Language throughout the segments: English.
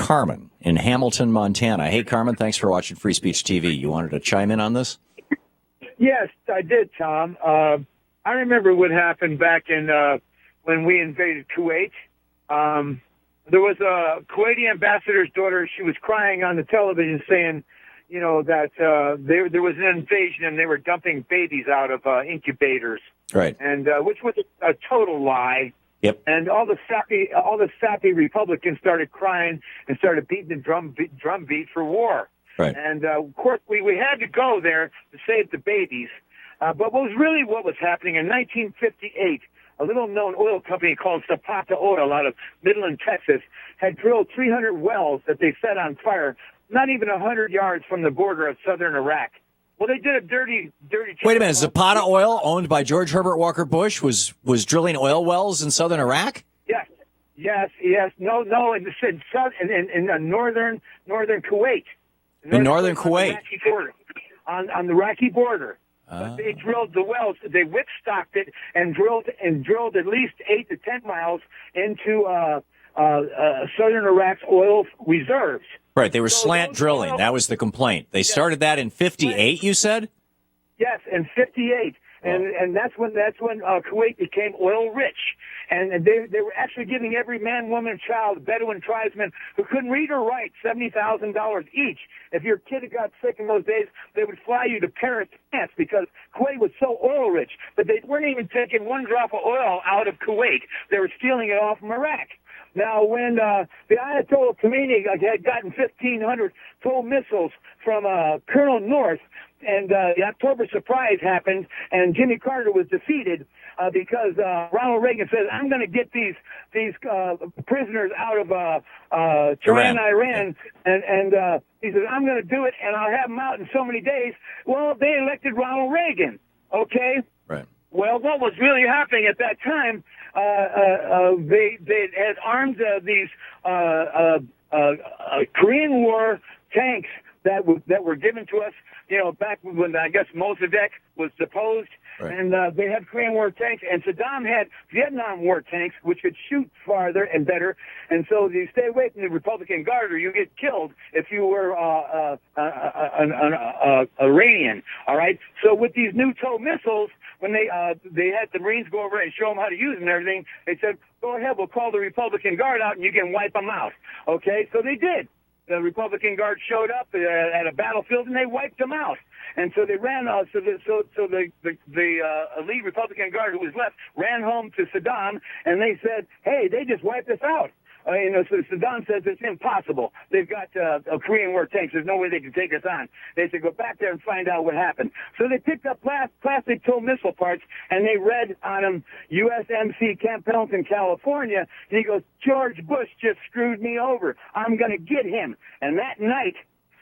Carmen in Hamilton, Montana. Hey, Carmen, thanks for watching Free Speech TV. You wanted to chime in on this? Yes, I did, Tom. I remember what happened back in when we invaded Kuwait. There was a Kuwaiti ambassador's daughter. She was crying on the television saying, you know, that there was an invasion and they were dumping babies out of incubators. Right. And which was a total lie. Yep. And all the sappy Republicans started crying and started beating the drum beat for war. Right. And of course we had to go there to save the babies. But what was happening in 1958, a little-known oil company called Zapata Oil out of Midland, Texas, had drilled 300 wells that they set on fire, not even 100 yards from the border of southern Iraq. Well, they did a dirty. Wait a minute, Zapata Oil, owned by George Herbert Walker Bush, was drilling oil wells in southern Iraq? Yes. No, in northern Kuwait. In northern Kuwait. On the Iraqi border. They drilled the wells. They whip-stocked it and drilled at least 8 to 10 miles into southern Iraq's oil reserves. Right, they were slant drilling. That was the complaint. They started that in 58, you said? Yes, in 58. And that's when Kuwait became oil rich. And they were actually giving every man, woman, child, Bedouin tribesman who couldn't read or write $70,000 each. If your kid got sick in those days, they would fly you to Paris, France, because Kuwait was so oil rich. But they weren't even taking one drop of oil out of Kuwait. They were stealing it all from Iraq. Now, when the Ayatollah Khomeini had gotten 1,500 tow missiles from Colonel North, and the October surprise happened, and Jimmy Carter was defeated because Ronald Reagan says, "I'm going to get these prisoners out of Tehran, Iran," and he says, "I'm going to do it, and I'll have them out in so many days." Well, they elected Ronald Reagan. Okay. Right. Well, what was really happening at that time? They had armed these Korean War tanks that were given to us, you know, back when I guess Mossadegh was deposed. Right. And they had Korean War tanks, and Saddam had Vietnam War tanks, which could shoot farther and better. And so you stay away from the Republican Guard, or you get killed if you were an Iranian. All right. So with these new tow missiles, when they had the Marines go over and show them how to use them and everything, they said, "Go ahead, we'll call the Republican Guard out, and you can wipe them out." Okay. So they did. The Republican Guard showed up at a battlefield, and they wiped them out. And so they ran. So the elite Republican Guard who was left ran home to Saddam, and they said, "Hey, they just wiped us out." So Saddam says it's impossible. They've got Korean War tanks. There's no way they can take us on. They said, "Go back there and find out what happened." So they picked up plastic tow missile parts, and they read on them USMC Camp Pendleton, California. And he goes, "George Bush just screwed me over. I'm going to get him." And that night,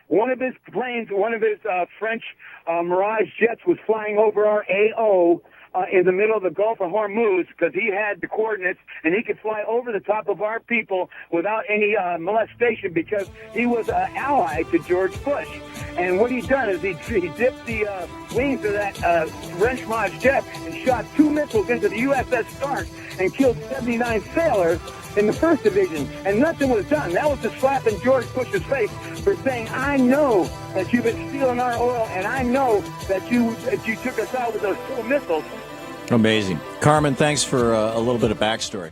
one of his planes, one of his French Mirage jets was flying over our AO in the middle of the Gulf of Hormuz, because he had the coordinates and he could fly over the top of our people without any molestation, because he was an ally to George Bush. And what he done is he dipped the wings of that French Mirage jet and shot 2 missiles into the USS Stark and killed 79 sailors in the 1st Division, and nothing was done. That was a slap in George Bush's face for saying, "I know that you've been stealing our oil, and I know that you took us out with those 2 missiles." Amazing. Carmen, thanks for a little bit of backstory.